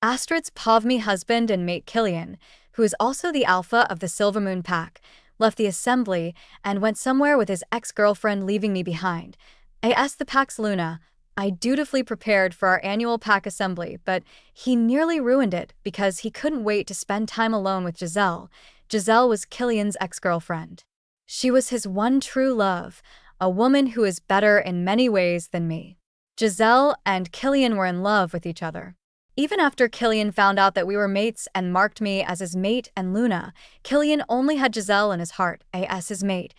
Astrid's Povmi husband and mate Killian, who is also the alpha of the Silvermoon Pack, left the assembly and went somewhere with his ex-girlfriend, leaving me behind. I asked the pack's Luna. I dutifully prepared for our annual pack assembly, but he nearly ruined it because he couldn't wait to spend time alone with Giselle. Giselle was Killian's ex-girlfriend. She was his one true love, a woman who is better in many ways than me. Giselle and Killian were in love with each other. Even after Killian found out that we were mates and marked me as his mate and Luna, Killian only had Giselle in his heart, as his mate.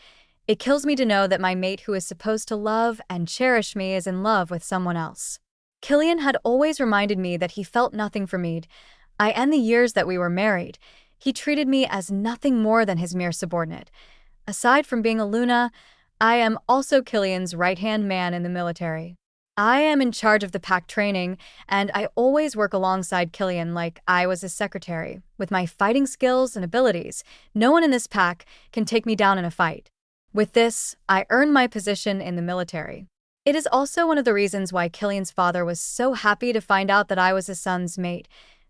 It kills me to know that my mate, who is supposed to love and cherish me, is in love with someone else. Killian had always reminded me that he felt nothing for me. In the years that we were married, he treated me as nothing more than his mere subordinate. Aside from being a Luna, I am also Killian's right-hand man in the military. I am in charge of the pack training, and I always work alongside Killian like I was his secretary. With my fighting skills and abilities, no one in this pack can take me down in a fight. With this, I earned my position in the military. It is also one of the reasons why Killian's father was so happy to find out that I was his son's mate.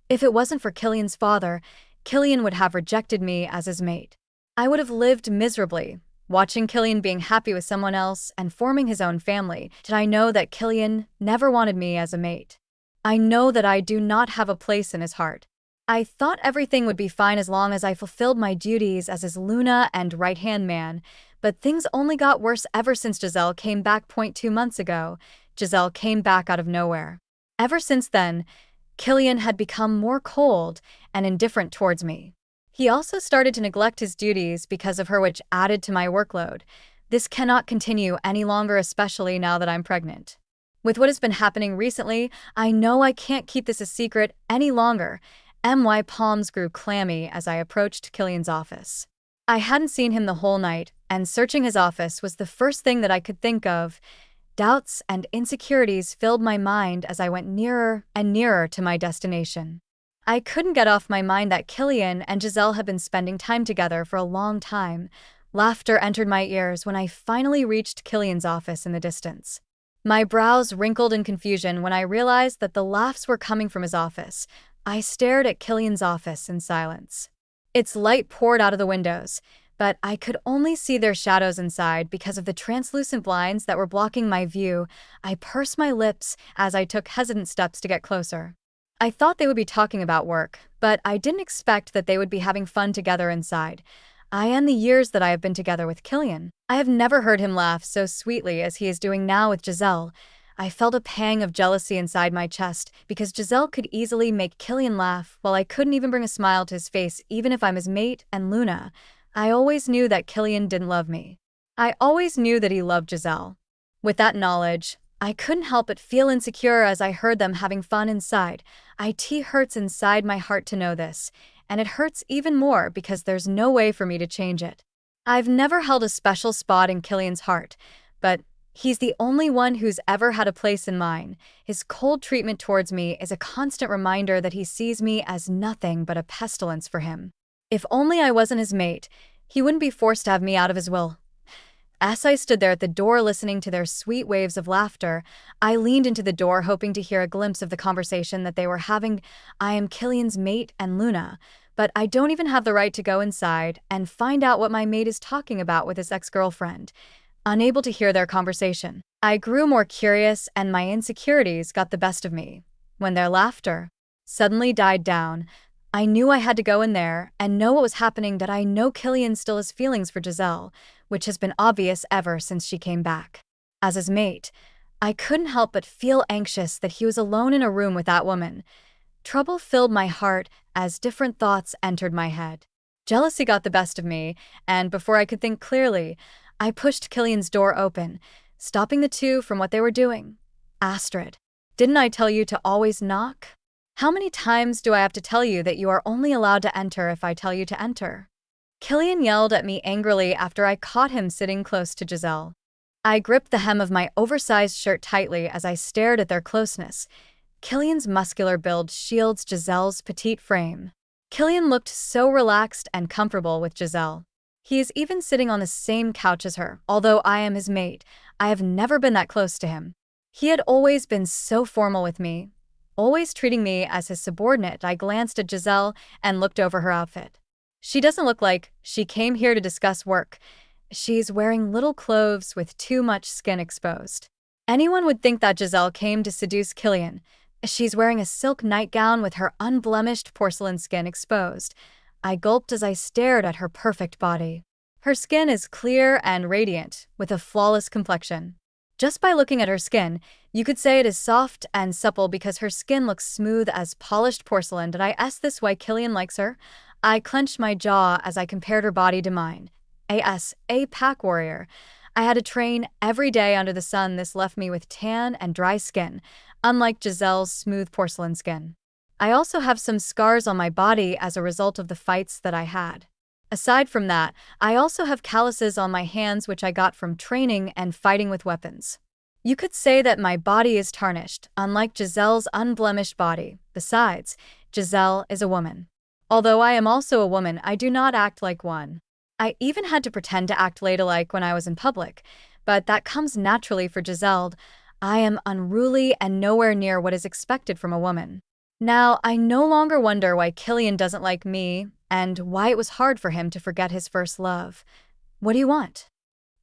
If it wasn't for Killian's father, Killian would have rejected me as his mate. I would have lived miserably. Watching Killian being happy with someone else and forming his own family, did I know that Killian never wanted me as a mate. I know that I do not have a place in his heart. I thought everything would be fine as long as I fulfilled my duties as his Luna and right-hand man, but things only got worse ever since Giselle came back 2 months ago. Giselle came back out of nowhere. Ever since then, Killian had become more cold and indifferent towards me. He also started to neglect his duties because of her, which added to my workload. This cannot continue any longer, especially now that I'm pregnant. With what has been happening recently, I know I can't keep this a secret any longer. My palms grew clammy as I approached Killian's office. I hadn't seen him the whole night, and searching his office was the first thing that I could think of. Doubts and insecurities filled my mind as I went nearer and nearer to my destination. I couldn't get off my mind that Killian and Giselle had been spending time together for a long time. Laughter entered my ears when I finally reached Killian's office in the distance. My brows wrinkled in confusion when I realized that the laughs were coming from his office. I stared at Killian's office in silence. Its light poured out of the windows, but I could only see their shadows inside because of the translucent blinds that were blocking my view. I pursed my lips as I took hesitant steps to get closer. I thought they would be talking about work, but I didn't expect that they would be having fun together inside. In the years that I have been together with Killian, I have never heard him laugh so sweetly as he is doing now with Giselle. I felt a pang of jealousy inside my chest because Giselle could easily make Killian laugh while I couldn't even bring a smile to his face, even if I'm his mate and Luna. I always knew that Killian didn't love me. I always knew that he loved Giselle. With that knowledge, I couldn't help but feel insecure as I heard them having fun inside. It hurts inside my heart to know this, and it hurts even more because there's no way for me to change it. I've never held a special spot in Killian's heart, but he's the only one who's ever had a place in mine. His cold treatment towards me is a constant reminder that he sees me as nothing but a pestilence for him. If only I wasn't his mate, he wouldn't be forced to have me out of his will. As I stood there at the door listening to their sweet waves of laughter, I leaned into the door hoping to hear a glimpse of the conversation that they were having. I am Killian's mate and Luna, but I don't even have the right to go inside and find out what my mate is talking about with his ex-girlfriend. Unable to hear their conversation, I grew more curious and my insecurities got the best of me. When their laughter suddenly died down, I knew I had to go in there and know what was happening, that I know Killian still has feelings for Giselle, which has been obvious ever since she came back. As his mate, I couldn't help but feel anxious that he was alone in a room with that woman. Trouble filled my heart as different thoughts entered my head. Jealousy got the best of me, and before I could think clearly, I pushed Killian's door open, stopping the two from what they were doing. Astrid, didn't I tell you to always knock? How many times do I have to tell you that you are only allowed to enter if I tell you to enter? Killian yelled at me angrily after I caught him sitting close to Giselle. I gripped the hem of my oversized shirt tightly as I stared at their closeness. Killian's muscular build shields Giselle's petite frame. Killian looked so relaxed and comfortable with Giselle. He is even sitting on the same couch as her. Although I am his mate, I have never been that close to him. He had always been so formal with me. always treating me as his subordinate. I glanced at Giselle and looked over her outfit. She doesn't look like she came here to discuss work. She's wearing little clothes with too much skin exposed. Anyone would think that Giselle came to seduce Killian. She's wearing a silk nightgown with her unblemished porcelain skin exposed. I gulped as I stared at her perfect body. Her skin is clear and radiant, with a flawless complexion. Just by looking at her skin, you could say it is soft and supple because her skin looks smooth as polished porcelain. Did I ask this why Killian likes her? I clenched my jaw as I compared her body to mine. A pack warrior. I had to train every day under the sun. This left me with tan and dry skin, unlike Giselle's smooth porcelain skin. I also have some scars on my body as a result of the fights that I had. Aside from that, I also have calluses on my hands which I got from training and fighting with weapons. You could say that my body is tarnished, unlike Giselle's unblemished body. Besides, Giselle is a woman. Although I am also a woman, I do not act like one. I even had to pretend to act ladylike when I was in public, but that comes naturally for Giselle. I am unruly and nowhere near what is expected from a woman. Now, I no longer wonder why Killian doesn't like me, and why it was hard for him to forget his first love. What do you want?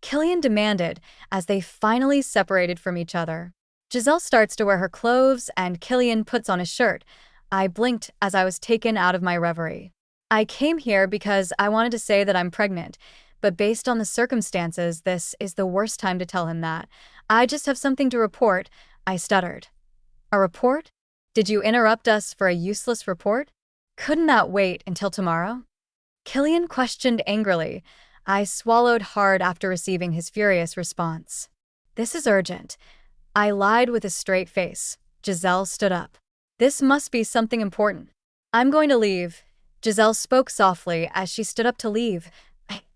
Killian demanded as they finally separated from each other. Giselle starts to wear her clothes and Killian puts on a shirt. I blinked as I was taken out of my reverie. I came here because I wanted to say that I'm pregnant, but based on the circumstances, this is the worst time to tell him that. I just have something to report, I stuttered. A report? Did you interrupt us for a useless report? Couldn't that wait until tomorrow? Killian questioned angrily. I swallowed hard after receiving his furious response. This is urgent. I lied with a straight face. Giselle stood up. This must be something important. I'm going to leave. Giselle spoke softly as she stood up to leave.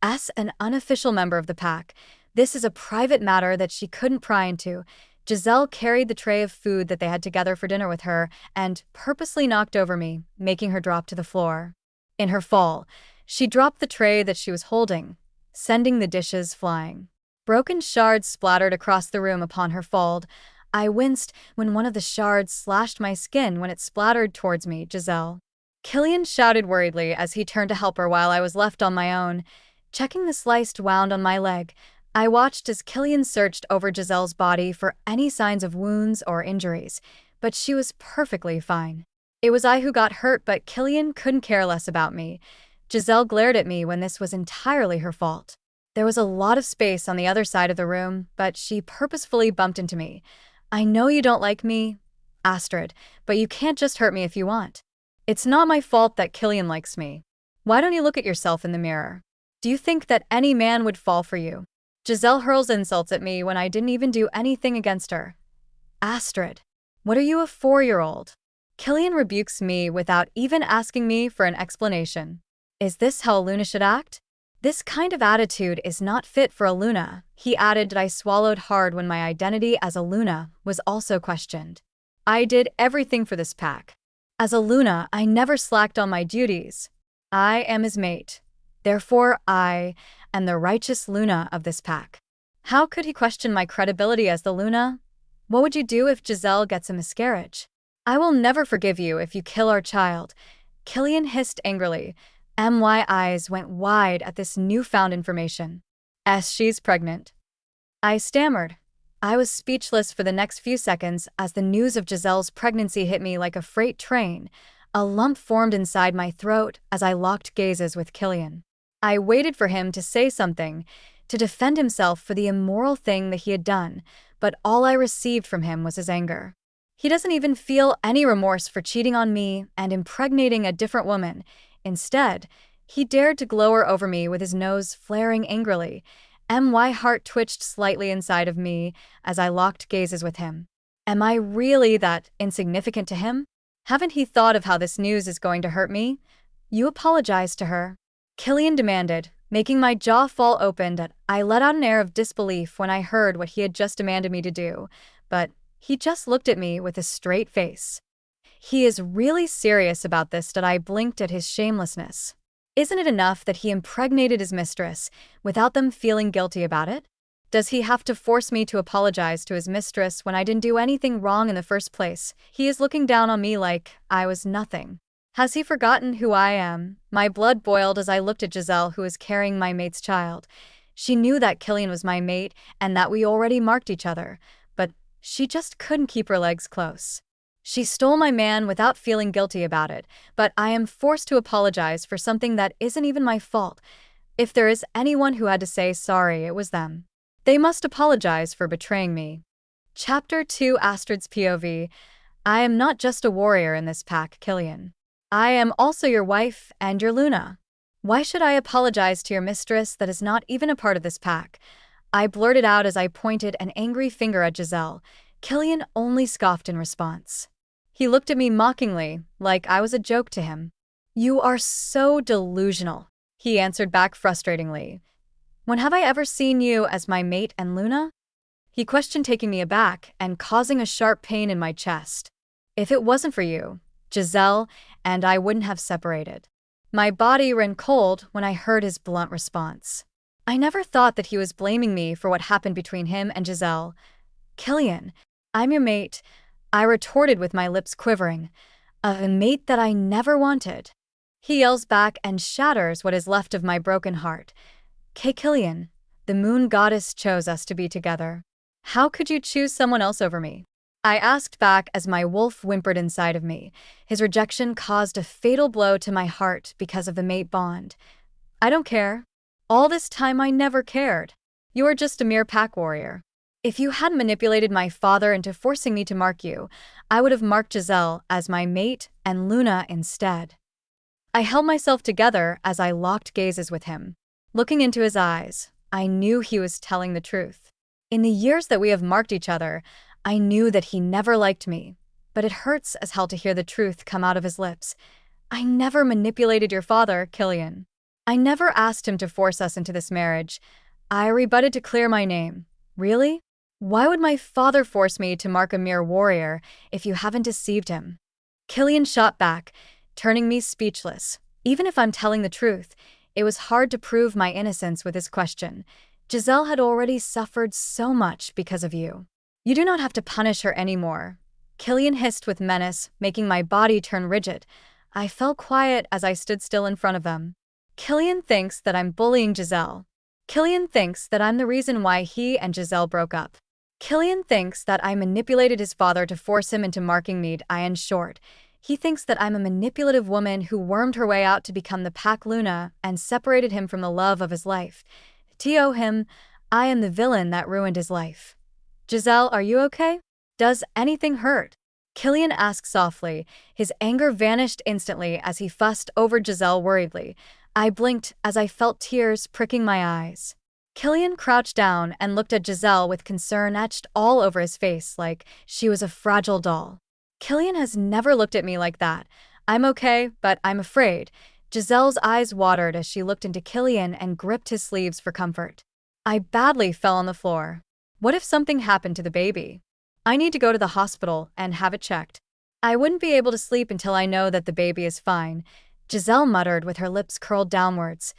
As an unofficial member of the pack, this is a private matter that she couldn't pry into. Giselle carried the tray of food that they had together for dinner with her and purposely knocked over me, making her drop to the floor. In her fall, she dropped the tray that she was holding, sending the dishes flying. Broken shards splattered across the room upon her fall. I winced when one of the shards slashed my skin when it splattered towards me. Giselle. Killian shouted worriedly as he turned to help her while I was left on my own. Checking the sliced wound on my leg, I watched as Killian searched over Giselle's body for any signs of wounds or injuries, but she was perfectly fine. It was I who got hurt, but Killian couldn't care less about me. Giselle glared at me when this was entirely her fault. There was a lot of space on the other side of the room, but she purposefully bumped into me. I know you don't like me, Astrid, but you can't just hurt me if you want. It's not my fault that Killian likes me. Why don't you look at yourself in the mirror? Do you think that any man would fall for you? Giselle hurls insults at me when I didn't even do anything against her. Astrid, what are you, a 4-year-old? Killian rebukes me without even asking me for an explanation. Is this how a Luna should act? This kind of attitude is not fit for a Luna, he added. I swallowed hard when my identity as a Luna was also questioned. I did everything for this pack. As a Luna, I never slacked on my duties. I am his mate. Therefore, I am the righteous Luna of this pack. How could he question my credibility as the Luna? What would you do if Giselle gets a miscarriage? I will never forgive you if you kill our child. Killian hissed angrily. My eyes went wide at this newfound information. She's pregnant. I stammered. I was speechless for the next few seconds as the news of Giselle's pregnancy hit me like a freight train. A lump formed inside my throat as I locked gazes with Killian. I waited for him to say something, to defend himself for the immoral thing that he had done, but all I received from him was his anger. He doesn't even feel any remorse for cheating on me and impregnating a different woman. Instead, he dared to glower over me with his nose flaring angrily. My heart twitched slightly inside of me as I locked gazes with him. Am I really that insignificant to him? Haven't he thought of how this news is going to hurt me? You apologized to her? Killian demanded, making my jaw fall open. I let out an air of disbelief when I heard what he had just demanded me to do, but he just looked at me with a straight face. He is really serious about this. I blinked at his shamelessness. Isn't it enough that he impregnated his mistress without them feeling guilty about it? Does he have to force me to apologize to his mistress when I didn't do anything wrong in the first place? He is looking down on me like I was nothing. Has he forgotten who I am? My blood boiled as I looked at Giselle, who was carrying my mate's child. She knew that Killian was my mate and that we already marked each other, but she just couldn't keep her legs close. She stole my man without feeling guilty about it, but I am forced to apologize for something that isn't even my fault. If there is anyone who had to say sorry, it was them. They must apologize for betraying me. Chapter 2, Astrid's POV. I am not just a warrior in this pack, Killian. I am also your wife and your Luna. Why should I apologize to your mistress that is not even a part of this pack? I blurted out as I pointed an angry finger at Giselle. Killian only scoffed in response. He looked at me mockingly, like I was a joke to him. You are so delusional, he answered back frustratingly. When have I ever seen you as my mate and Luna? He questioned, taking me aback and causing a sharp pain in my chest. If it wasn't for you, Giselle and I wouldn't have separated. My body ran cold when I heard his blunt response. I never thought that he was blaming me for what happened between him and Giselle. Killian, I'm your mate, I retorted with my lips quivering. A mate that I never wanted. He yells back and shatters what is left of my broken heart. Killian, the moon goddess chose us to be together. How could you choose someone else over me? I asked back as my wolf whimpered inside of me. His rejection caused a fatal blow to my heart because of the mate bond. I don't care. All this time I never cared. You are just a mere pack warrior. If you hadn't manipulated my father into forcing me to mark you, I would have marked Giselle as my mate and Luna instead. I held myself together as I locked gazes with him. Looking into his eyes, I knew he was telling the truth. In the years that we have marked each other, I knew that he never liked me, but it hurts as hell to hear the truth come out of his lips. I never manipulated your father, Killian. I never asked him to force us into this marriage. I rebutted to clear my name. Really? Why would my father force me to mark a mere warrior if you haven't deceived him? Killian shot back, turning me speechless. Even if I'm telling the truth, it was hard to prove my innocence with his question. Giselle had already suffered so much because of you. You do not have to punish her anymore. Killian hissed with menace, making my body turn rigid. I fell quiet as I stood still in front of them. Killian thinks that I'm bullying Giselle. Killian thinks that I'm the reason why he and Giselle broke up. Killian thinks that I manipulated his father to force him into marking me. In short, he thinks that I'm a manipulative woman who wormed her way out to become the pack Luna and separated him from the love of his life. To him, I am the villain that ruined his life. Giselle, are you okay? Does anything hurt? Killian asked softly. His anger vanished instantly as he fussed over Giselle worriedly. I blinked as I felt tears pricking my eyes. Killian crouched down and looked at Giselle with concern etched all over his face like she was a fragile doll. Killian has never looked at me like that. I'm okay, but I'm afraid. Giselle's eyes watered as she looked into Killian and gripped his sleeves for comfort. I badly fell on the floor. What if something happened to the baby? I need to go to the hospital and have it checked. I wouldn't be able to sleep until I know that the baby is fine. Giselle muttered with her lips curled downwards.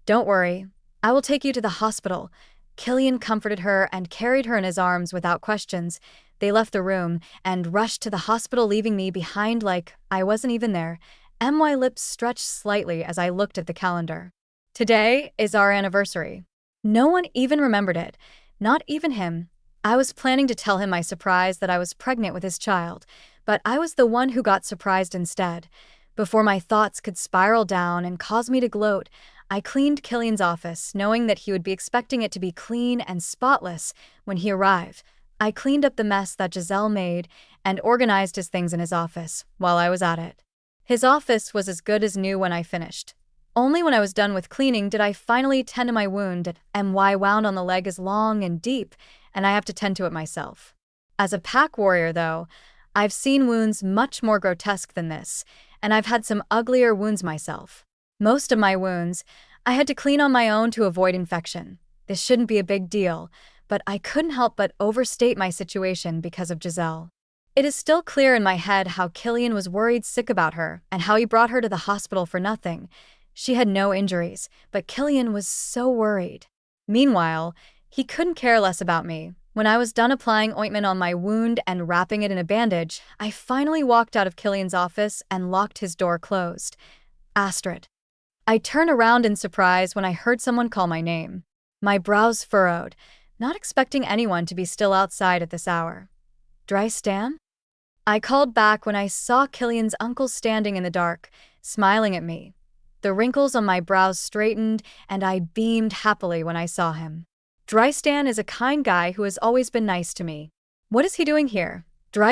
Don't worry, I will take you to the hospital. Killian comforted her and carried her in his arms without questions. They left the room and rushed to the hospital, leaving me behind like I wasn't even there. My lips stretched slightly as I looked at the calendar. Today is our anniversary. No one even remembered it. Not even him. I was planning to tell him my surprise that I was pregnant with his child, but I was the one who got surprised instead. Before my thoughts could spiral down and cause me to gloat, I cleaned Killian's office, knowing that he would be expecting it to be clean and spotless when he arrived. I cleaned up the mess that Giselle made and organized his things in his office while I was at it. His office was as good as new when I finished. Only when I was done with cleaning did I finally tend to my wound. My wound on the leg is long and deep, and I have to tend to it myself. As a pack warrior, though, I've seen wounds much more grotesque than this, and I've had some uglier wounds myself. Most of my wounds, I had to clean on my own to avoid infection. This shouldn't be a big deal, but I couldn't help but overstate my situation because of Giselle. It is still clear in my head how Killian was worried sick about her and how he brought her to the hospital for nothing. She had no injuries, but Killian was so worried. Meanwhile, He couldn't care less about me. When I was done applying ointment on my wound and wrapping it in a bandage, I finally walked out of Killian's office and locked his door closed. Astrid. I turned around in surprise when I heard someone call my name. My brows furrowed, not expecting anyone to be still outside at this hour. Stan? I called back when I saw Killian's uncle standing in the dark, smiling at me. The wrinkles on my brows straightened, and I beamed happily when I saw him. Stan is a kind guy who has always been nice to me. What is he doing here?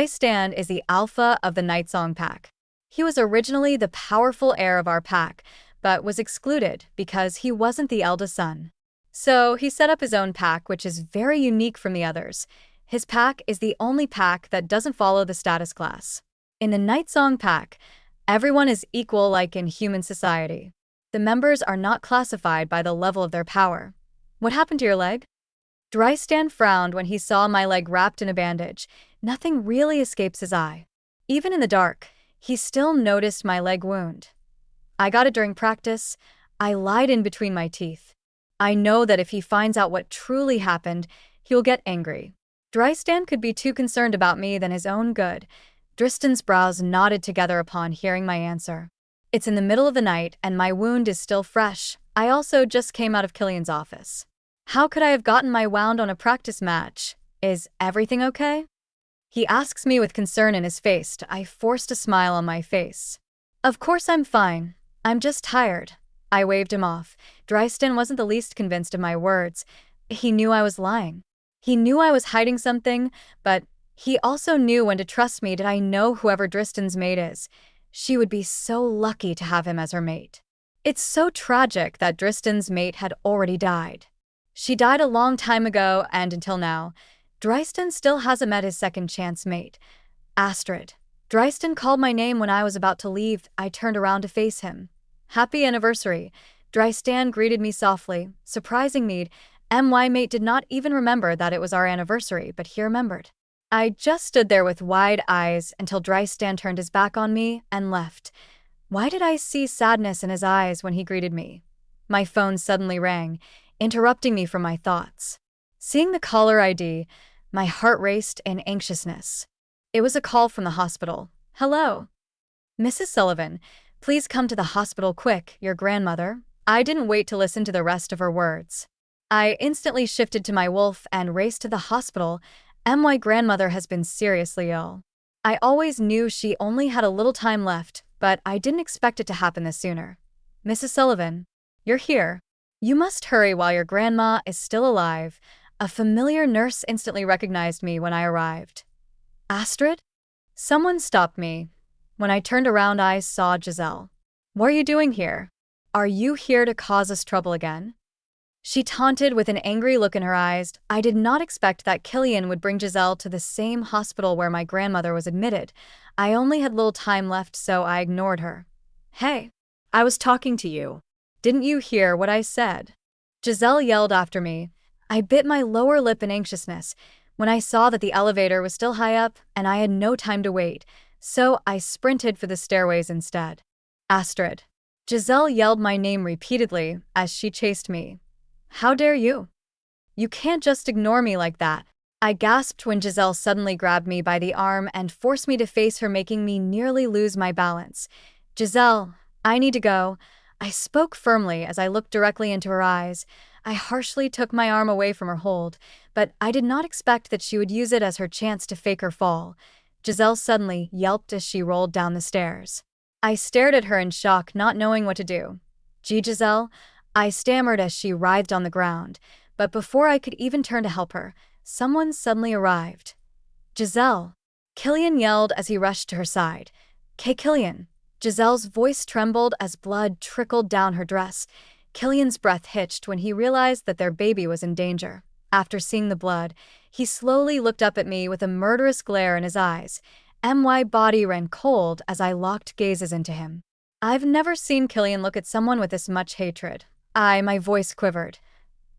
Stan is the alpha of the Nightsong Pack. He was originally the powerful heir of our pack, but was excluded because he wasn't the eldest son. So he set up his own pack, which is very unique from the others. His pack is the only pack that doesn't follow the status class. In the Nightsong Pack, everyone is equal like in human society. The members are not classified by the level of their power. What happened to your leg? Stan frowned when he saw my leg wrapped in a bandage. Nothing really escapes his eye. Even in the dark, he still noticed my leg wound. I got it during practice. I lied in between my teeth. I know that if he finds out what truly happened, he'll get angry. Stan could be too concerned about me than his own good. Stan's brows knotted together upon hearing my answer. It's in the middle of the night, and my wound is still fresh. I also just came out of Killian's office. How could I have gotten my wound on a practice match? Is everything okay? He asks me with concern in his face. I forced a smile on my face. Of course I'm fine. I'm just tired. I waved him off. Stan wasn't the least convinced of my words. He knew I was lying. He knew I was hiding something, but he also knew when to trust me. Did I know whoever Stan's mate is? She would be so lucky to have him as her mate. It's so tragic that Stan's mate had already died. She died a long time ago, and until now, Stan still hasn't met his second chance mate, Astrid. Stan called my name when I was about to leave. I turned around to face him. Happy anniversary. Stan greeted me softly, surprising me. My mate did not even remember that it was our anniversary, but he remembered. I just stood there with wide eyes until Stan turned his back on me and left. Why did I see sadness in his eyes when he greeted me? My phone suddenly rang, interrupting me from my thoughts. Seeing the caller ID, my heart raced in anxiousness. It was a call from the hospital. Hello. Mrs. Sullivan, please come to the hospital quick, your grandmother. I didn't wait to listen to the rest of her words. I instantly shifted to my wolf and raced to the hospital. My grandmother has been seriously ill. I always knew she only had a little time left, but I didn't expect it to happen this sooner. Mrs. Sullivan, you're here. You must hurry while your grandma is still alive. A familiar nurse instantly recognized me when I arrived. Astrid? Someone stopped me. When I turned around, I saw Giselle. What are you doing here? Are you here to cause us trouble again? She taunted with an angry look in her eyes. I did not expect that Killian would bring Giselle to the same hospital where my grandmother was admitted. I only had little time left, so I ignored her. Hey, I was talking to you. Didn't you hear what I said? Giselle yelled after me. I bit my lower lip in anxiousness when I saw that the elevator was still high up and I had no time to wait, so I sprinted for the stairways instead. Astrid. Giselle yelled my name repeatedly as she chased me. How dare you? You can't just ignore me like that. I gasped when Giselle suddenly grabbed me by the arm and forced me to face her, making me nearly lose my balance. Giselle, I need to go. I spoke firmly as I looked directly into her eyes. I harshly took my arm away from her hold, but I did not expect that she would use it as her chance to fake her fall. Giselle suddenly yelped as she rolled down the stairs. I stared at her in shock, not knowing what to do. Gee, Giselle, I stammered as she writhed on the ground, but before I could even turn to help her, someone suddenly arrived. Giselle. Killian yelled as he rushed to her side. Killian. Giselle's voice trembled as blood trickled down her dress. Killian's breath hitched when he realized that their baby was in danger. After seeing the blood, he slowly looked up at me with a murderous glare in his eyes. My body ran cold as I locked gazes into him. I've never seen Killian look at someone with this much hatred. My voice quivered.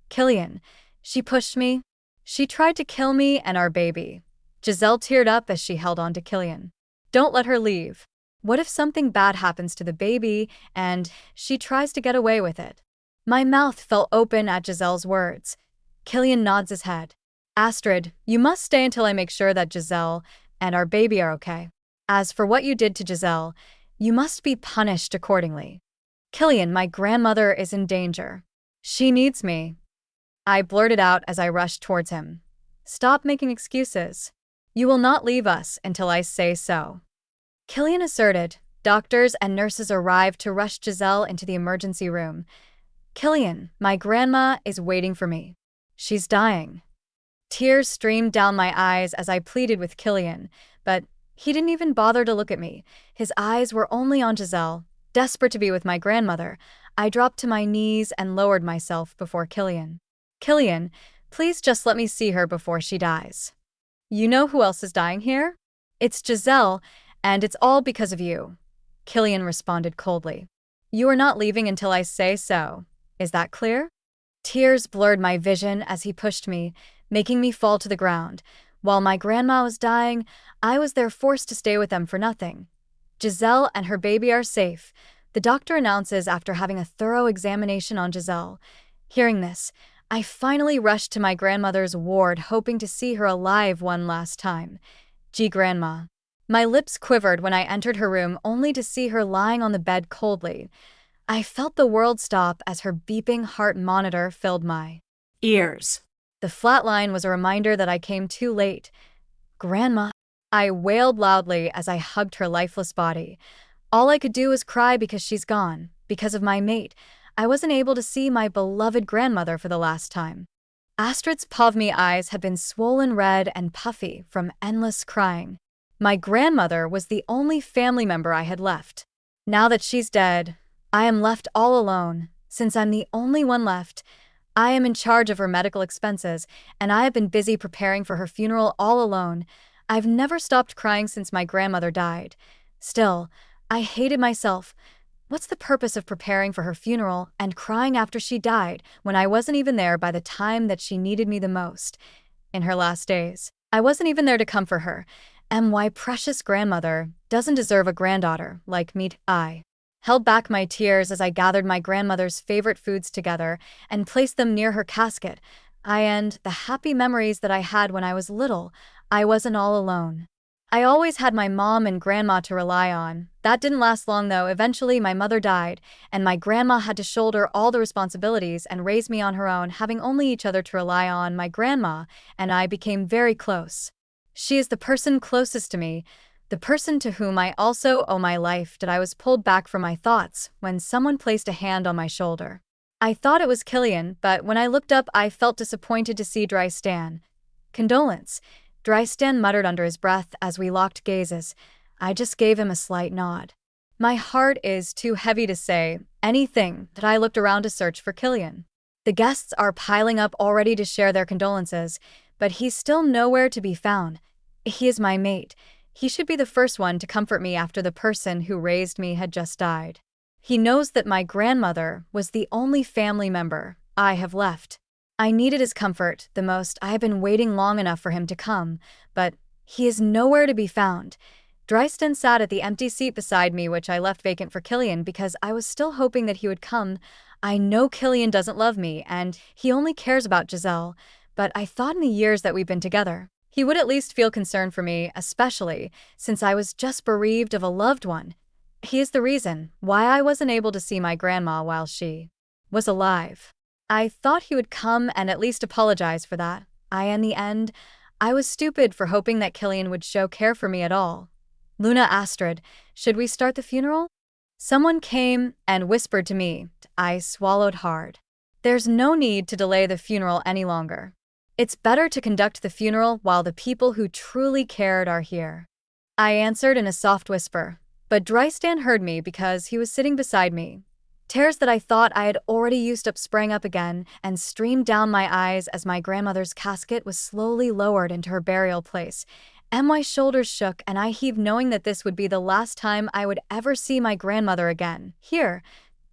Killian. She pushed me. She tried to kill me and our baby. Giselle teared up as she held on to Killian. Don't let her leave. What if something bad happens to the baby and she tries to get away with it? My mouth fell open at Giselle's words. Killian nods his head. Astrid, you must stay until I make sure that Giselle and our baby are okay. As for what you did to Giselle, you must be punished accordingly. Killian, my grandmother is in danger. She needs me. I blurted out as I rushed towards him. Stop making excuses. You will not leave us until I say so. Killian asserted. Doctors and nurses arrived to rush Giselle into the emergency room. Killian, my grandma is waiting for me. She's dying. Tears streamed down my eyes as I pleaded with Killian, but he didn't even bother to look at me. His eyes were only on Giselle. Desperate to be with my grandmother, I dropped to my knees and lowered myself before Killian. Killian, please just let me see her before she dies. You know who else is dying here? It's Giselle, and it's all because of you. Killian responded coldly. You are not leaving until I say so. Is that clear? Tears blurred my vision as he pushed me, making me fall to the ground. While my grandma was dying, I was there forced to stay with them for nothing. Giselle and her baby are safe, the doctor announces after having a thorough examination on Giselle. Hearing this, I finally rushed to my grandmother's ward, hoping to see her alive one last time. Gee, Grandma. My lips quivered when I entered her room, only to see her lying on the bed coldly. I felt the world stop as her beeping heart monitor filled my ears. The flat line was a reminder that I came too late. Grandma. I wailed loudly as I hugged her lifeless body. All I could do was cry because she's gone. Because of my mate, I wasn't able to see my beloved grandmother for the last time. Astrid's Pavmi eyes had been swollen red and puffy from endless crying. My grandmother was the only family member I had left. Now that she's dead, I am left all alone. Since I'm the only one left, I am in charge of her medical expenses, and I have been busy preparing for her funeral all alone. I've never stopped crying since my grandmother died. Still, I hated myself. What's the purpose of preparing for her funeral and crying after she died when I wasn't even there by the time that she needed me the most? In her last days, I wasn't even there to comfort her. And my precious grandmother doesn't deserve a granddaughter like me. I held back my tears as I gathered my grandmother's favorite foods together and placed them near her casket. And the happy memories that I had when I was little, I wasn't all alone. I always had my mom and grandma to rely on. That didn't last long though. Eventually my mother died, and my grandma had to shoulder all the responsibilities and raise me on her own, having only each other to rely on. My grandma and I became very close. She is the person closest to me, the person to whom I also owe my life. I was pulled back from my thoughts when someone placed a hand on my shoulder. I thought it was Killian, but when I looked up I felt disappointed to see Dristan. Condolence, Dristan muttered under his breath as we locked gazes. I just gave him a slight nod. My heart is too heavy to say anything. That I looked around to search for Killian. The guests are piling up already to share their condolences, but he's still nowhere to be found. He is my mate. He should be the first one to comfort me after the person who raised me had just died. He knows that my grandmother was the only family member I have left. I needed his comfort the most. I have been waiting long enough for him to come, but he is nowhere to be found. Dristan sat at the empty seat beside me, which I left vacant for Killian because I was still hoping that he would come. I know Killian doesn't love me, and he only cares about Giselle, but I thought in the years that we've been together, he would at least feel concern for me, especially since I was just bereaved of a loved one. He is the reason why I wasn't able to see my grandma while she was alive. I thought he would come and at least apologize for that. In the end, I was stupid for hoping that Killian would show care for me at all. Luna, Astrid, should we start the funeral? Someone came and whispered to me. I swallowed hard. There's no need to delay the funeral any longer. It's better to conduct the funeral while the people who truly cared are here. I answered in a soft whisper, but Dristan heard me because he was sitting beside me. Tears that I thought I had already used up sprang up again and streamed down my eyes as my grandmother's casket was slowly lowered into her burial place. And my shoulders shook and I heaved, knowing that this would be the last time I would ever see my grandmother again. Here,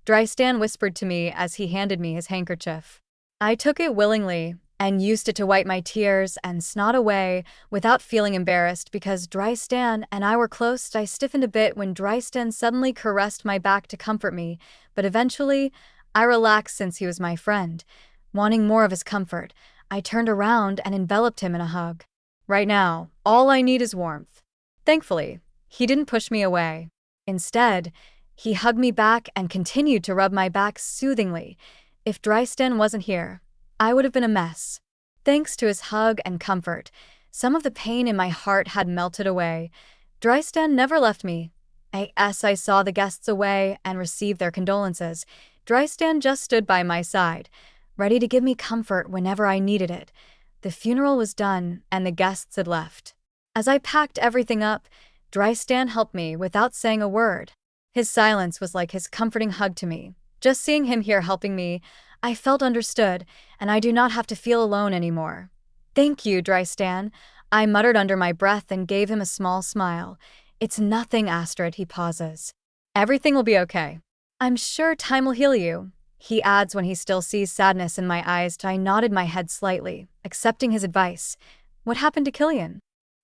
Dristan whispered to me as he handed me his handkerchief. I took it willingly and used it to wipe my tears and snot away without feeling embarrassed because Dristan and I were close. I stiffened a bit when Dristan suddenly caressed my back to comfort me, but eventually I relaxed since he was my friend. Wanting more of his comfort, I turned around and enveloped him in a hug. Right now, all I need is warmth. Thankfully, he didn't push me away. Instead, he hugged me back and continued to rub my back soothingly. If Drystan wasn't here, I would have been a mess. Thanks to his hug and comfort, some of the pain in my heart had melted away. Drystan never left me. As I saw the guests away and received their condolences, Drystan just stood by my side, ready to give me comfort whenever I needed it. The funeral was done and the guests had left. As I packed everything up, Drystan helped me without saying a word. His silence was like his comforting hug to me. Just seeing him here helping me, I felt understood, and I do not have to feel alone anymore. Thank you, Drystan, I muttered under my breath and gave him a small smile. It's nothing, Astrid, he pauses. Everything will be okay. I'm sure time will heal you, he adds when he still sees sadness in my eyes. I nodded my head slightly, accepting his advice. What happened to Killian?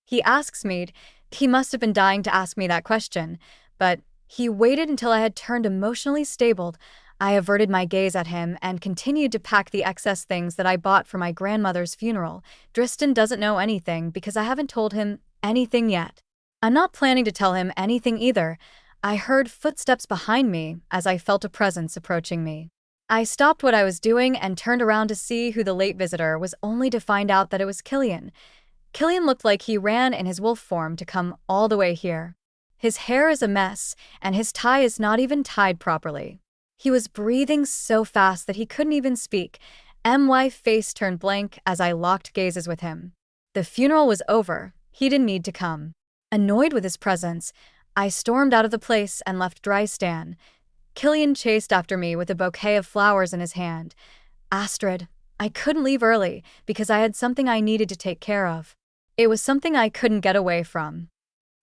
He asks me. He must have been dying to ask me that question, but he waited until I had turned emotionally stable. I averted my gaze at him and continued to pack the excess things that I bought for my grandmother's funeral. Drystan doesn't know anything because I haven't told him anything yet. I'm not planning to tell him anything either. I heard footsteps behind me as I felt a presence approaching me. I stopped what I was doing and turned around to see who the late visitor was, only to find out that it was Killian. Killian looked like he ran in his wolf form to come all the way here. His hair is a mess, and his tie is not even tied properly. He was breathing so fast that he couldn't even speak. My face turned blank as I locked gazes with him. The funeral was over. He didn't need to come. Annoyed with his presence, I stormed out of the place and left Drystan. Killian chased after me with a bouquet of flowers in his hand. Astrid, I couldn't leave early because I had something I needed to take care of. It was something I couldn't get away from.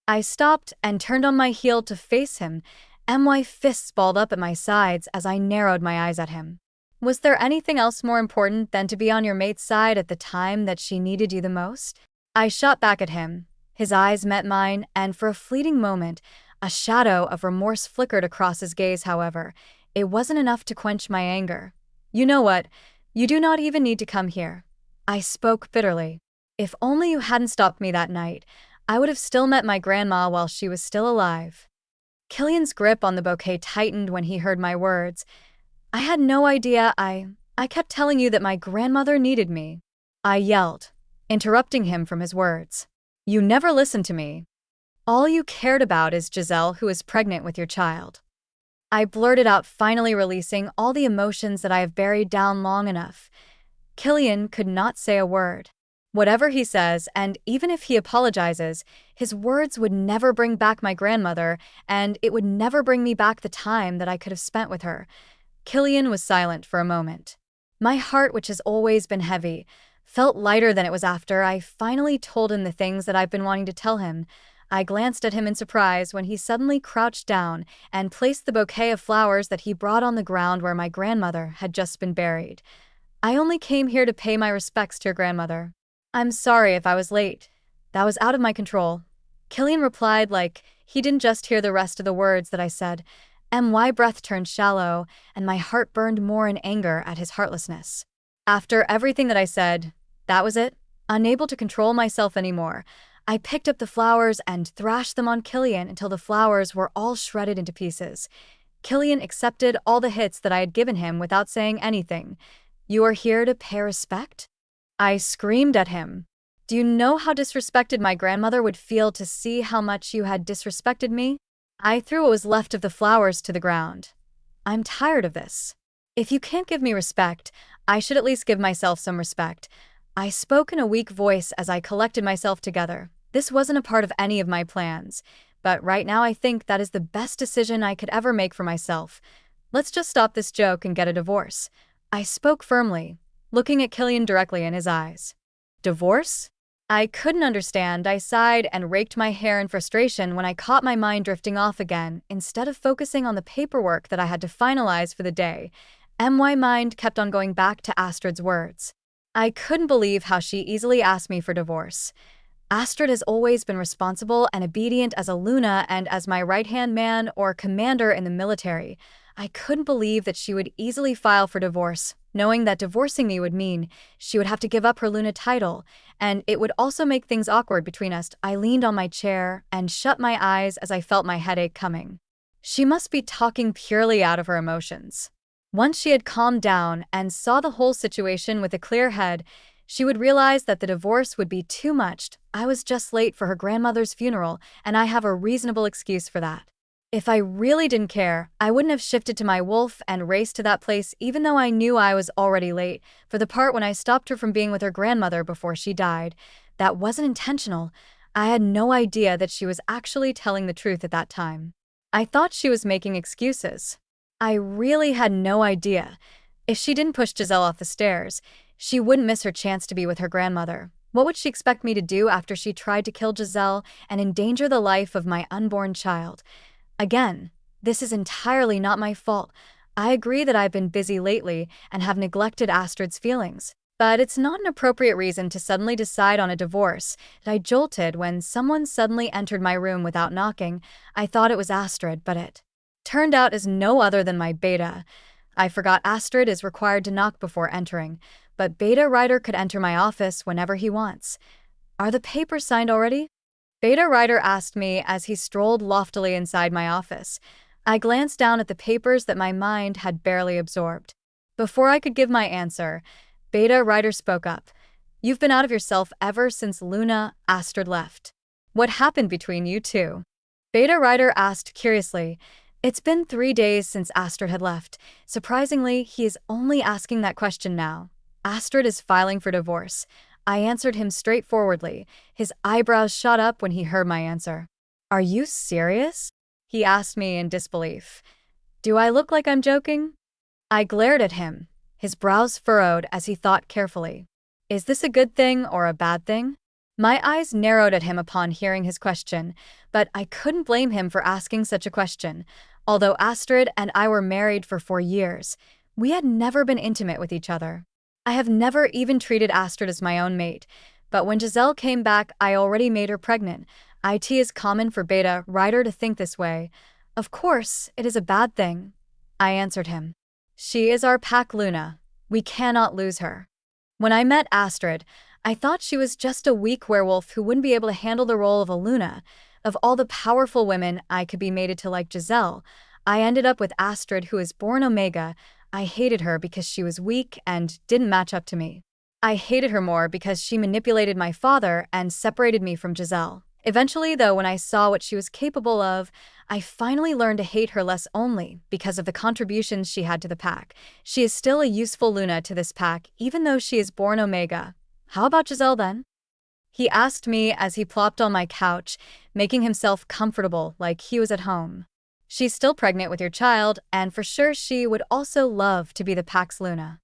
I stopped and turned on my heel to face him. My fists balled up at my sides as I narrowed my eyes at him. Was there anything else more important than to be on your mate's side at the time that she needed you the most? I shot back at him. His eyes met mine, and for a fleeting moment, a shadow of remorse flickered across his gaze. However, it wasn't enough to quench my anger. You know what? You do not even need to come here. I spoke bitterly. If only you hadn't stopped me that night, I would have still met my grandma while she was still alive. Killian's grip on the bouquet tightened when he heard my words. I had no idea. I kept telling you that my grandmother needed me. I yelled, interrupting him from his words. You never listened to me. All you cared about is Giselle, who is pregnant with your child. I blurted out, finally releasing all the emotions that I have buried down long enough. Killian could not say a word. Whatever he says, and even if he apologizes, his words would never bring back my grandmother, and it would never bring me back the time that I could have spent with her. Killian was silent for a moment. My heart, which has always been heavy, felt lighter than it was after I finally told him the things that I've been wanting to tell him. I glanced at him in surprise when he suddenly crouched down and placed the bouquet of flowers that he brought on the ground where my grandmother had just been buried. I only came here to pay my respects to your grandmother. I'm sorry if I was late. That was out of my control. Killian replied like he didn't just hear the rest of the words that I said. My breath turned shallow, and my heart burned more in anger at his heartlessness. After everything that I said, that was it. Unable to control myself anymore, I picked up the flowers and thrashed them on Killian until the flowers were all shredded into pieces. Killian accepted all the hits that I had given him without saying anything. You are here to pay respect? I screamed at him. Do you know how disrespected my grandmother would feel to see how much you had disrespected me? I threw what was left of the flowers to the ground. I'm tired of this. If you can't give me respect, I should at least give myself some respect. I spoke in a weak voice as I collected myself together. This wasn't a part of any of my plans, but right now I think that is the best decision I could ever make for myself. Let's just stop this joke and get a divorce. I spoke firmly, looking at Killian directly in his eyes. Divorce? I couldn't understand. I sighed and raked my hair in frustration when I caught my mind drifting off again instead of focusing on the paperwork that I had to finalize for the day. My mind kept on going back to Astrid's words. I couldn't believe how she easily asked me for divorce. Astrid has always been responsible and obedient as a Luna and as my right-hand man or commander in the military. I couldn't believe that she would easily file for divorce. knowing that divorcing me would mean she would have to give up her Luna title, and it would also make things awkward between us. I leaned on my chair and shut my eyes as I felt my headache coming. She must be talking purely out of her emotions. Once she had calmed down and saw the whole situation with a clear head, she would realize that the divorce would be too much. I was just late for her grandmother's funeral, and I have a reasonable excuse for that. If I really didn't care, I wouldn't have shifted to my wolf and raced to that place even though I knew I was already late. For the part when I stopped her from being with her grandmother before she died, that wasn't intentional. I had no idea that she was actually telling the truth at that time. I thought she was making excuses. I really had no idea. If she didn't push Giselle off the stairs, she wouldn't miss her chance to be with her grandmother. What would she expect me to do after she tried to kill Giselle and endanger the life of my unborn child? Again, this is entirely not my fault. I agree that I've been busy lately and have neglected Astrid's feelings. But it's not an appropriate reason to suddenly decide on a divorce. I jolted when someone suddenly entered my room without knocking. I thought it was Astrid, but it turned out as no other than my beta. I forgot Astrid is required to knock before entering, but Beta Ryder could enter my office whenever he wants. Are the papers signed already? Beta Ryder asked me as he strolled loftily inside my office. I glanced down at the papers that my mind had barely absorbed. Before I could give my answer, Beta Ryder spoke up. You've been out of yourself ever since Luna, Astrid left. What happened between you two? Beta Ryder asked curiously. It's been 3 days since Astrid had left. Surprisingly, he is only asking that question now. Astrid is filing for divorce. I answered him straightforwardly. His eyebrows shot up when he heard my answer. Are you serious? He asked me in disbelief. Do I look like I'm joking? I glared at him. His brows furrowed as he thought carefully. Is this a good thing or a bad thing? My eyes narrowed at him upon hearing his question, but I couldn't blame him for asking such a question. Although Astrid and I were married for 4 years, we had never been intimate with each other. I have never even treated Astrid as my own mate, but when Giselle came back, I already made her pregnant. It is common for Beta Ryder to think this way. Of course, it is a bad thing. I answered him. She is our pack Luna. We cannot lose her. When I met Astrid, I thought she was just a weak werewolf who wouldn't be able to handle the role of a Luna. Of all the powerful women I could be mated to like Giselle, I ended up with Astrid, who is born Omega. I hated her because she was weak and didn't match up to me. I hated her more because she manipulated my father and separated me from Giselle. Eventually, though, when I saw what she was capable of, I finally learned to hate her less only because of the contributions she had to the pack. She is still a useful Luna to this pack, even though she is born Omega. How about Giselle then? He asked me as he plopped on my couch, making himself comfortable like he was at home. She's still pregnant with your child, and for sure she would also love to be the pack's Luna.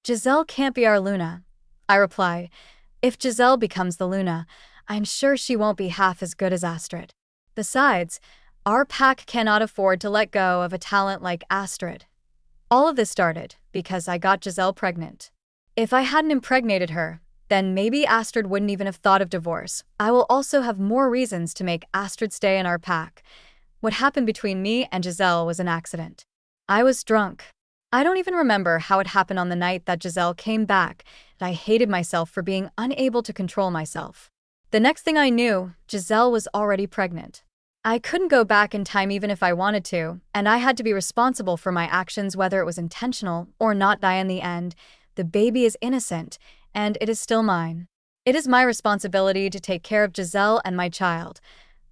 Giselle can't be our Luna, I reply. If Giselle becomes the Luna, I'm sure she won't be half as good as Astrid. Besides, our pack cannot afford to let go of a talent like Astrid. All of this started because I got Giselle pregnant. If I hadn't impregnated her, then maybe Astrid wouldn't even have thought of divorce. I will also have more reasons to make Astrid stay in our pack. What happened between me and Giselle was an accident. I was drunk. I don't even remember how it happened on the night that Giselle came back, and I hated myself for being unable to control myself. The next thing I knew, Giselle was already pregnant. I couldn't go back in time even if I wanted to, and I had to be responsible for my actions whether it was intentional or not. In the end, the baby is innocent, and it is still mine. It is my responsibility to take care of Giselle and my child.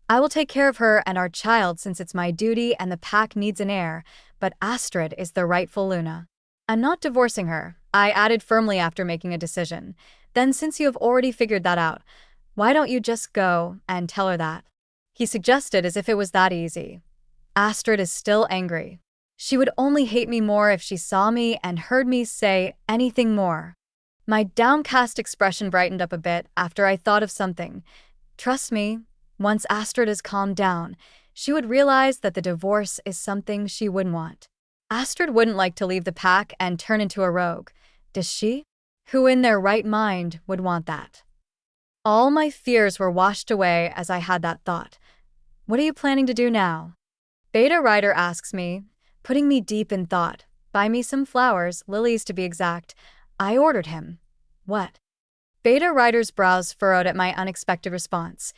I will take care of her and our child since it's my duty and the pack needs an heir, but Astrid is the rightful Luna. I'm not divorcing her, I added firmly after making a decision. Then since you have already figured that out, why don't you just go and tell her that? He suggested as if it was that easy. Astrid is still angry. She would only hate me more if she saw me and heard me say anything more. My downcast expression brightened up a bit after I thought of something. Trust me, once Astrid has calmed down, she would realize that the divorce is something she wouldn't want. Astrid wouldn't like to leave the pack and turn into a rogue, does she? Who in their right mind would want that? All my fears were washed away as I had that thought. What are you planning to do now? Beta Ryder asks me, putting me deep in thought. Buy me some flowers, lilies to be exact. I ordered him. What? Beta Ryder's brows furrowed at my unexpected response.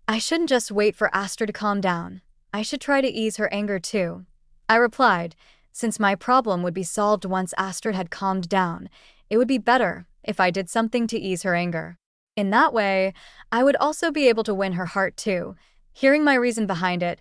I shouldn't just wait for Astrid to calm down. I should try to ease her anger too. I replied, since my problem would be solved once Astrid had calmed down, it would be better if I did something to ease her anger. In that way, I would also be able to win her heart too. Hearing my reason behind it,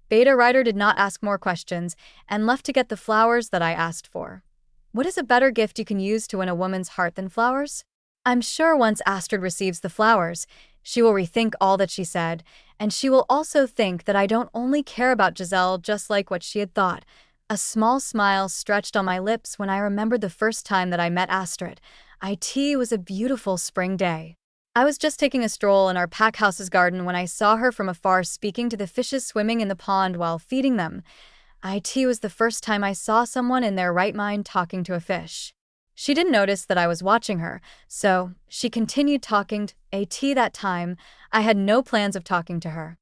Beta Ryder did not ask more questions and left to get the flowers that I asked for. What is a better gift you can use to win a woman's heart than flowers? I'm sure once Astrid receives the flowers, she will rethink all that she said, and she will also think that I don't only care about Giselle just like what she had thought. A small smile stretched on my lips when I remembered the first time that I met Astrid. It was a beautiful spring day. I was just taking a stroll in our pack house's garden when I saw her from afar speaking to the fishes swimming in the pond while feeding them. It was the first time I saw someone in their right mind talking to a fish. She didn't notice that I was watching her, so she continued talking. That time, I had no plans of talking to her.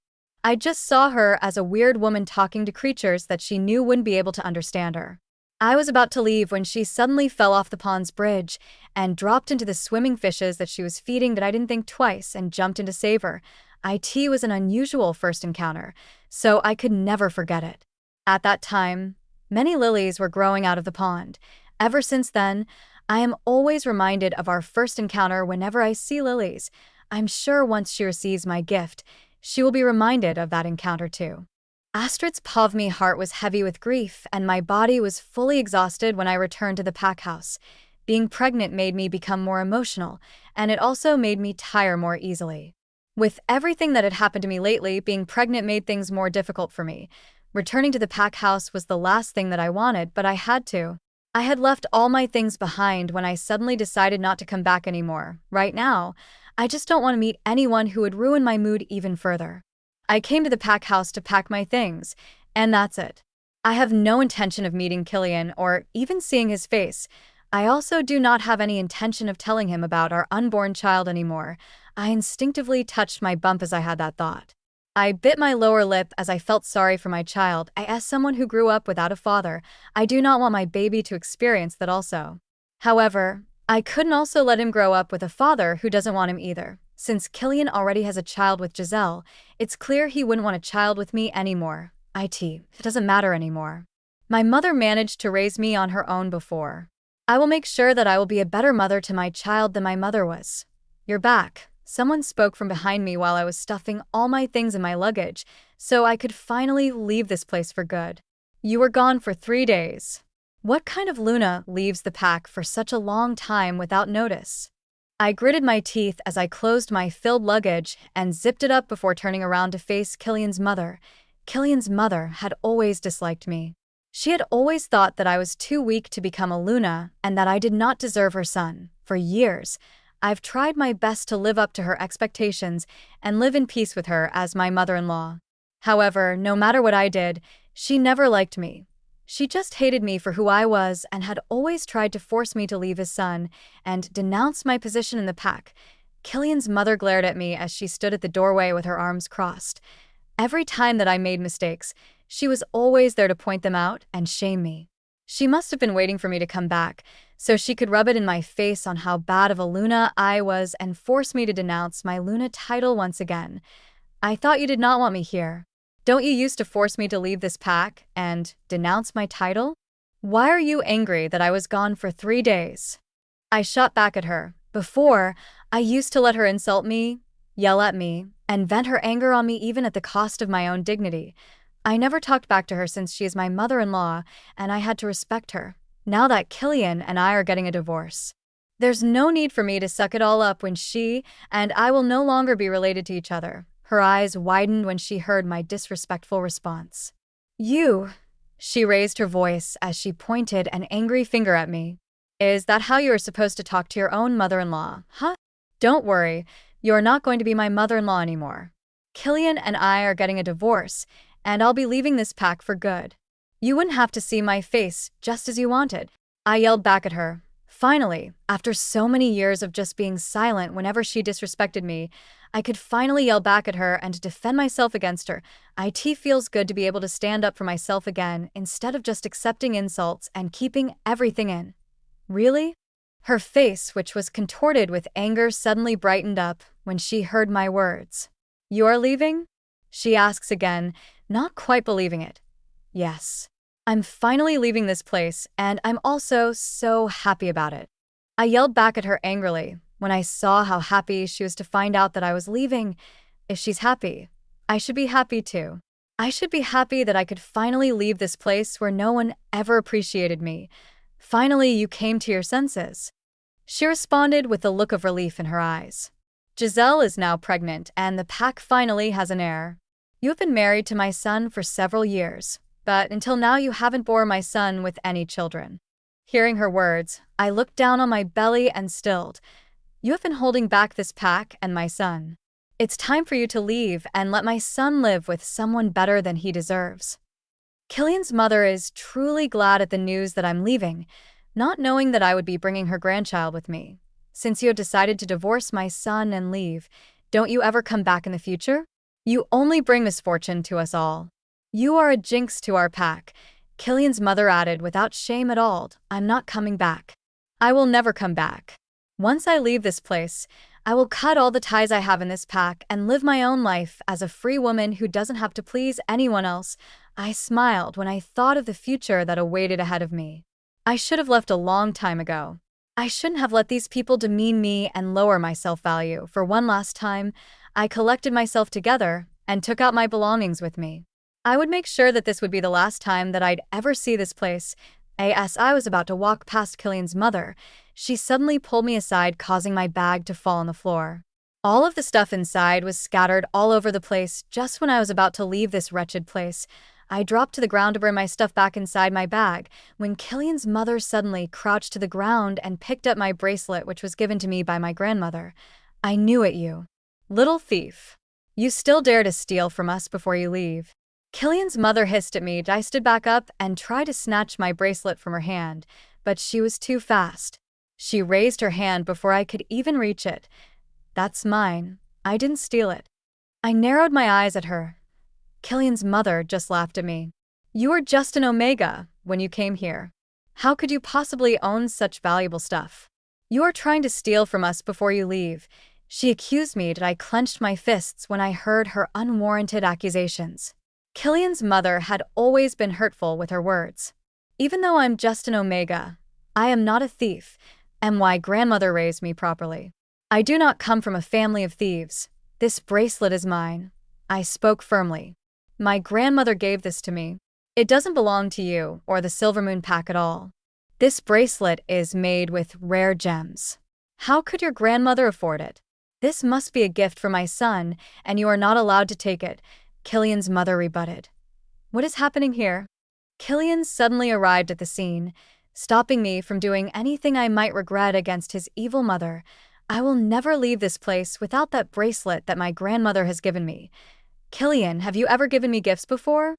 I just saw her as a weird woman talking to creatures that she knew wouldn't be able to understand her. I was about to leave when she suddenly fell off the pond's bridge and dropped into the swimming fishes that she was feeding. That I didn't think twice and jumped in to save her. It was an unusual first encounter, so I could never forget it. At that time, many lilies were growing out of the pond. Ever since then, I am always reminded of our first encounter whenever I see lilies. I'm sure once she receives my gift, she will be reminded of that encounter too. Astrid's Povmi heart was heavy with grief, and my body was fully exhausted when I returned to the pack house. Being pregnant made me become more emotional, and it also made me tire more easily. With everything that had happened to me lately, being pregnant made things more difficult for me. Returning to the pack house was the last thing that I wanted, but I had to. I had left all my things behind when I suddenly decided not to come back anymore. Right now, I just don't want to meet anyone who would ruin my mood even further. I came to the pack house to pack my things, and that's it. I have no intention of meeting Killian or even seeing his face. I also do not have any intention of telling him about our unborn child anymore. I instinctively touched my bump as I had that thought. I bit my lower lip as I felt sorry for my child. As someone who grew up without a father, I do not want my baby to experience that also. However, I couldn't also let him grow up with a father who doesn't want him either. Since Killian already has a child with Giselle, it's clear he wouldn't want a child with me anymore. It doesn't matter anymore. My mother managed to raise me on her own before. I will make sure that I will be a better mother to my child than my mother was. You're back. Someone spoke from behind me while I was stuffing all my things in my luggage, so I could finally leave this place for good. You were gone for 3 days. What kind of Luna leaves the pack for such a long time without notice? I gritted my teeth as I closed my filled luggage and zipped it up before turning around to face Killian's mother. Killian's mother had always disliked me. She had always thought that I was too weak to become a Luna and that I did not deserve her son. For years, I've tried my best to live up to her expectations and live in peace with her as my mother-in-law. However, no matter what I did, she never liked me. She just hated me for who I was and had always tried to force me to leave his son and denounce my position in the pack. Killian's mother glared at me as she stood at the doorway with her arms crossed. Every time that I made mistakes, she was always there to point them out and shame me. She must have been waiting for me to come back, so she could rub it in my face on how bad of a Luna I was and force me to denounce my Luna title once again. I thought you did not want me here. Don't you used to force me to leave this pack and denounce my title? Why are you angry that I was gone for 3 days? I shot back at her. Before, I used to let her insult me, yell at me, and vent her anger on me even at the cost of my own dignity. I never talked back to her since she is my mother-in-law, and I had to respect her. Now that Killian and I are getting a divorce, there's no need for me to suck it all up when she and I will no longer be related to each other. Her eyes widened when she heard my disrespectful response. You, she raised her voice as she pointed an angry finger at me. Is that how you are supposed to talk to your own mother-in-law, huh? Don't worry, you're not going to be my mother-in-law anymore. Killian and I are getting a divorce, and I'll be leaving this pack for good. You wouldn't have to see my face just as you wanted. I yelled back at her. Finally, after so many years of just being silent whenever she disrespected me, I could finally yell back at her and defend myself against her. It feels good to be able to stand up for myself again instead of just accepting insults and keeping everything in. Really? Her face, which was contorted with anger, suddenly brightened up when she heard my words. You are leaving? She asks again, not quite believing it. Yes. I'm finally leaving this place, and I'm also so happy about it. I yelled back at her angrily when I saw how happy she was to find out that I was leaving. If she's happy, I should be happy too. I should be happy that I could finally leave this place where no one ever appreciated me. Finally, you came to your senses. She responded with a look of relief in her eyes. Giselle is now pregnant, and the pack finally has an heir. You have been married to my son for several years, but until now you haven't borne my son with any children. Hearing her words, I looked down on my belly and stilled. You have been holding back this pack and my son. It's time for you to leave and let my son live with someone better than he deserves. Killian's mother is truly glad at the news that I'm leaving, not knowing that I would be bringing her grandchild with me. Since you have decided to divorce my son and leave, don't you ever come back in the future? You only bring misfortune to us all. You are a jinx to our pack, Killian's mother added without shame at all. I'm not coming back. I will never come back. Once I leave this place, I will cut all the ties I have in this pack and live my own life as a free woman who doesn't have to please anyone else. I smiled when I thought of the future that awaited ahead of me. I should have left a long time ago. I shouldn't have let these people demean me and lower my self-value. For one last time, I collected myself together and took out my belongings with me. I would make sure that this would be the last time that I'd ever see this place. As I was about to walk past Killian's mother, she suddenly pulled me aside, causing my bag to fall on the floor. All of the stuff inside was scattered all over the place. Just when I was about to leave this wretched place, I dropped to the ground to bring my stuff back inside my bag, when Killian's mother suddenly crouched to the ground and picked up my bracelet, which was given to me by my grandmother. I knew it, you little thief. You still dare to steal from us before you leave. Killian's mother hissed at me. I stood back up and tried to snatch my bracelet from her hand, but she was too fast. She raised her hand before I could even reach it. That's mine. I didn't steal it. I narrowed my eyes at her. Killian's mother just laughed at me. You were just an Omega when you came here. How could you possibly own such valuable stuff? You are trying to steal from us before you leave. She accused me. I clenched my fists when I heard her unwarranted accusations. Killian's mother had always been hurtful with her words. Even though I'm just an Omega, I am not a thief, and my grandmother raised me properly. I do not come from a family of thieves. This bracelet is mine. I spoke firmly. My grandmother gave this to me. It doesn't belong to you or the Silvermoon Pack at all. This bracelet is made with rare gems. How could your grandmother afford it? This must be a gift for my son, and you are not allowed to take it, Killian's mother rebutted. What is happening here? Killian suddenly arrived at the scene, stopping me from doing anything I might regret against his evil mother. I will never leave this place without that bracelet that my grandmother has given me. Killian, have you ever given me gifts before?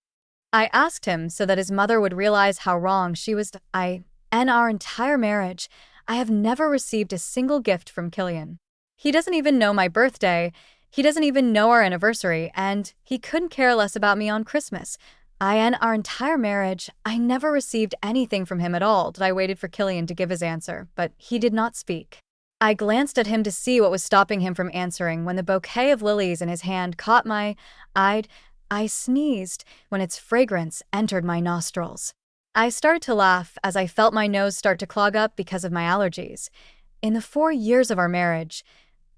I asked him so that his mother would realize how wrong she was. In our entire marriage, I have never received a single gift from Killian. He doesn't even know my birthday, he doesn't even know our anniversary, and he couldn't care less about me on Christmas. In our entire marriage, I never received anything from him at all. I waited for Killian to give his answer, but he did not speak. I glanced at him to see what was stopping him from answering when the bouquet of lilies in his hand caught my eye. I sneezed when its fragrance entered my nostrils. I started to laugh as I felt my nose start to clog up because of my allergies. In the 4 years of our marriage,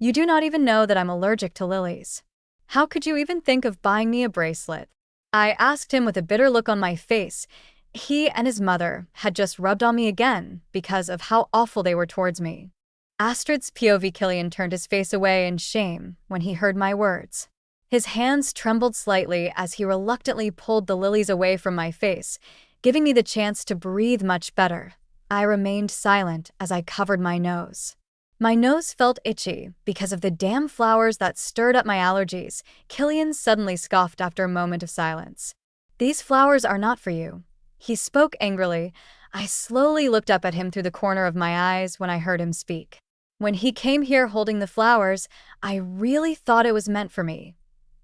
you do not even know that I'm allergic to lilies. How could you even think of buying me a bracelet? I asked him with a bitter look on my face. He and his mother had just rubbed on me again because of how awful they were towards me. Astrid's POV. Killian turned his face away in shame when he heard my words. His hands trembled slightly as he reluctantly pulled the lilies away from my face, giving me the chance to breathe much better. I remained silent as I covered my nose. My nose felt itchy because of the damn flowers that stirred up my allergies. Killian suddenly scoffed after a moment of silence. These flowers are not for you. He spoke angrily. I slowly looked up at him through the corner of my eyes when I heard him speak. When he came here holding the flowers, I really thought it was meant for me.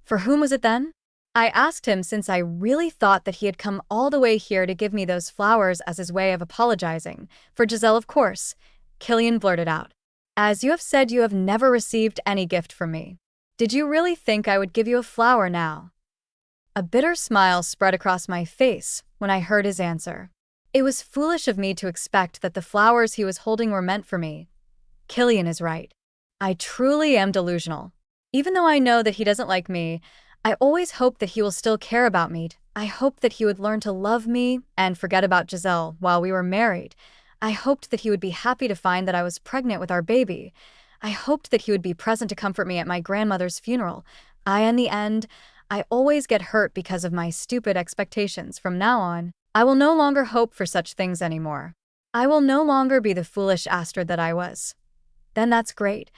For whom was it then? I asked him since I really thought that he had come all the way here to give me those flowers as his way of apologizing. For Giselle, of course. Killian blurted out. As you have said, you have never received any gift from me. Did you really think I would give you a flower now? A bitter smile spread across my face when I heard his answer. It was foolish of me to expect that the flowers he was holding were meant for me. Killian is right. I truly am delusional. Even though I know that he doesn't like me, I always hope that he will still care about me. I hoped that he would learn to love me and forget about Giselle while we were married. I hoped that he would be happy to find that I was pregnant with our baby. I hoped that he would be present to comfort me at my grandmother's funeral. In the end, I always get hurt because of my stupid expectations. From now on, I will no longer hope for such things anymore. I will no longer be the foolish Astrid that I was. Then that's great.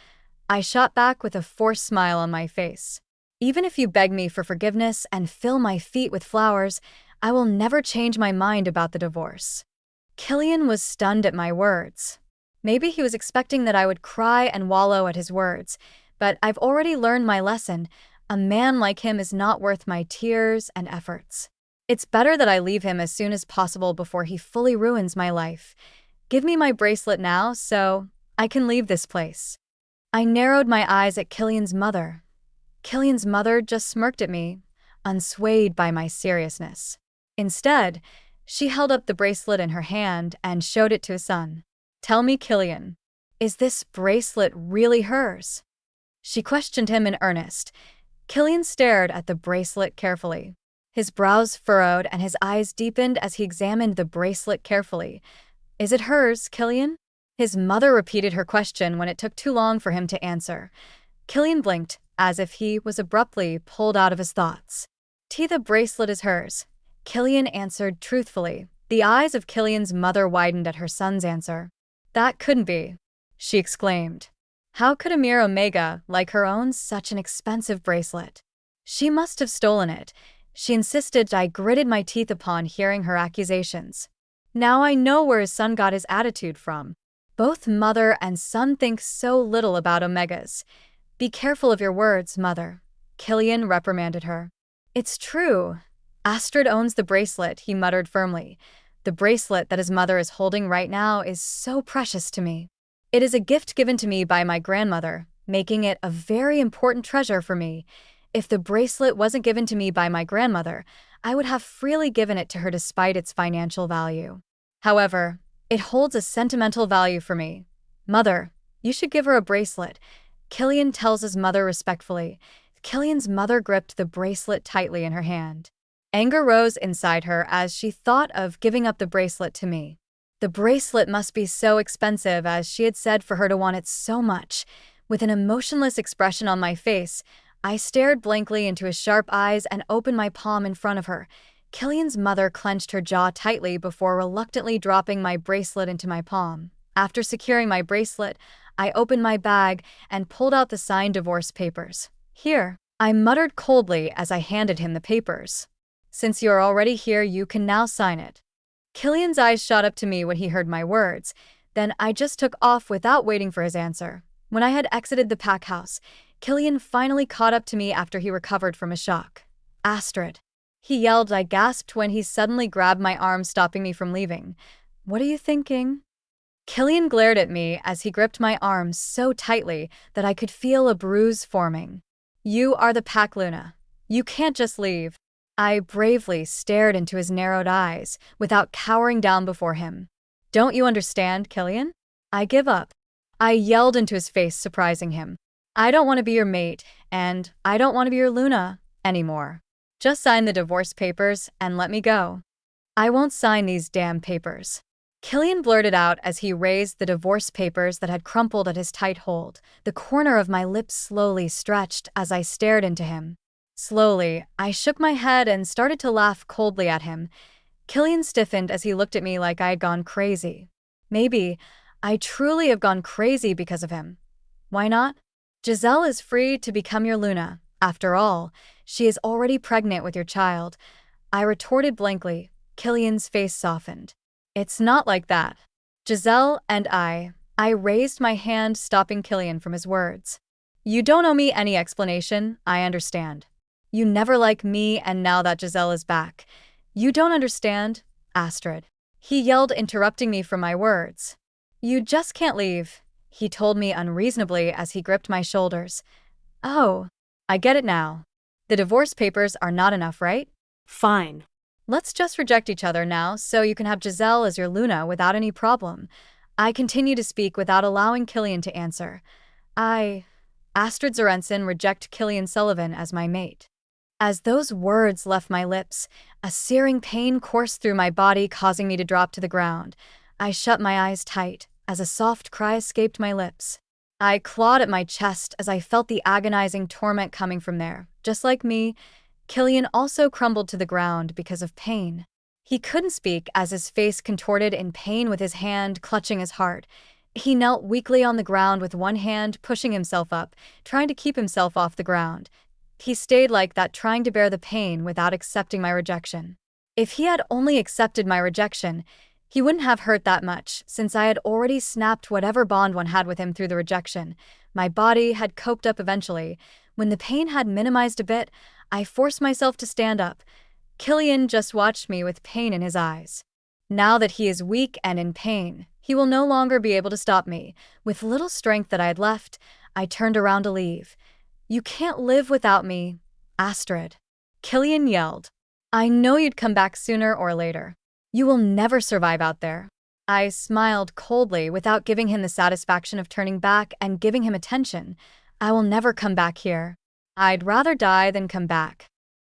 I shot back with a forced smile on my face. Even if you beg me for forgiveness and fill my feet with flowers, I will never change my mind about the divorce. Killian was stunned at my words. Maybe he was expecting that I would cry and wallow at his words, but I've already learned my lesson. A man like him is not worth my tears and efforts. It's better that I leave him as soon as possible before he fully ruins my life. Give me my bracelet now so I can leave this place. I narrowed my eyes at Killian's mother. Killian's mother just smirked at me, unswayed by my seriousness. Instead, she held up the bracelet in her hand and showed it to his son. Tell me, Killian, is this bracelet really hers? She questioned him in earnest. Killian stared at the bracelet carefully. His brows furrowed and his eyes deepened as he examined the bracelet carefully. Is it hers, Killian? His mother repeated her question when it took too long for him to answer. Killian blinked, as if he was abruptly pulled out of his thoughts. The bracelet is hers, Killian answered truthfully. The eyes of Killian's mother widened at her son's answer. That couldn't be, she exclaimed. How could a mere Omega like her own such an expensive bracelet? She must have stolen it, she insisted. I gritted my teeth upon hearing her accusations. Now I know where his son got his attitude from. Both mother and son think so little about Omegas. Be careful of your words, mother, Killian reprimanded her. It's true. Astrid owns the bracelet, he muttered firmly. The bracelet that his mother is holding right now is so precious to me. It is a gift given to me by my grandmother, making it a very important treasure for me. If the bracelet wasn't given to me by my grandmother, I would have freely given it to her despite its financial value. However, it holds a sentimental value for me. Mother, you should give her a bracelet, Killian tells his mother respectfully. Killian's mother gripped the bracelet tightly in her hand. Anger rose inside her as she thought of giving up the bracelet to me. The bracelet must be so expensive, as she had said, for her to want it so much. With an emotionless expression on my face, I stared blankly into his sharp eyes and opened my palm in front of her. Killian's mother clenched her jaw tightly before reluctantly dropping my bracelet into my palm. After securing my bracelet, I opened my bag and pulled out the signed divorce papers. Here, I muttered coldly as I handed him the papers. Since you're already here, you can now sign it. Killian's eyes shot up to me when he heard my words. Then I just took off without waiting for his answer. When I had exited the pack house, Killian finally caught up to me after he recovered from a shock. Astrid, he yelled. I gasped when he suddenly grabbed my arm, stopping me from leaving. What are you thinking? Killian glared at me as he gripped my arm so tightly that I could feel a bruise forming. You are the pack, Luna. You can't just leave. I bravely stared into his narrowed eyes without cowering down before him. Don't you understand, Killian? I give up. I yelled into his face, surprising him. I don't want to be your mate, and I don't want to be your Luna anymore. Just sign the divorce papers and let me go. I won't sign these damn papers, Killian blurted out as he raised the divorce papers that had crumpled at his tight hold. The corner of my lips slowly stretched as I stared into him. Slowly, I shook my head and started to laugh coldly at him. Killian stiffened as he looked at me like I had gone crazy. Maybe I truly have gone crazy because of him. Why not? Giselle is free to become your Luna. After all, she is already pregnant with your child. I retorted blankly. Killian's face softened. It's not like that. Giselle and I raised my hand, stopping Killian from his words. You don't owe me any explanation, I understand. You never liked me, and now that Giselle is back. You don't understand, Astrid. He yelled, interrupting me from my words. You just can't leave, he told me unreasonably as he gripped my shoulders. Oh, I get it now. The divorce papers are not enough, right? Fine. Let's just reject each other now so you can have Giselle as your Luna without any problem. I continue to speak without allowing Killian to answer. Astrid Zorensen, reject Killian Sullivan as my mate. As those words left my lips, a searing pain coursed through my body, causing me to drop to the ground. I shut my eyes tight as a soft cry escaped my lips. I clawed at my chest as I felt the agonizing torment coming from there. Just like me, Killian also crumbled to the ground because of pain. He couldn't speak as his face contorted in pain, with his hand clutching his heart. He knelt weakly on the ground with one hand, pushing himself up, trying to keep himself off the ground. He stayed like that, trying to bear the pain without accepting my rejection. If he had only accepted my rejection, he wouldn't have hurt that much, since I had already snapped whatever bond one had with him through the rejection. My body had coped up eventually. When the pain had minimized a bit, I forced myself to stand up. Killian just watched me with pain in his eyes. Now that he is weak and in pain, he will no longer be able to stop me. With little strength that I had left, I turned around to leave. You can't live without me, Astrid. Killian yelled. I know you'd come back sooner or later. You will never survive out there. I smiled coldly without giving him the satisfaction of turning back and giving him attention. I will never come back here. I'd rather die than come back.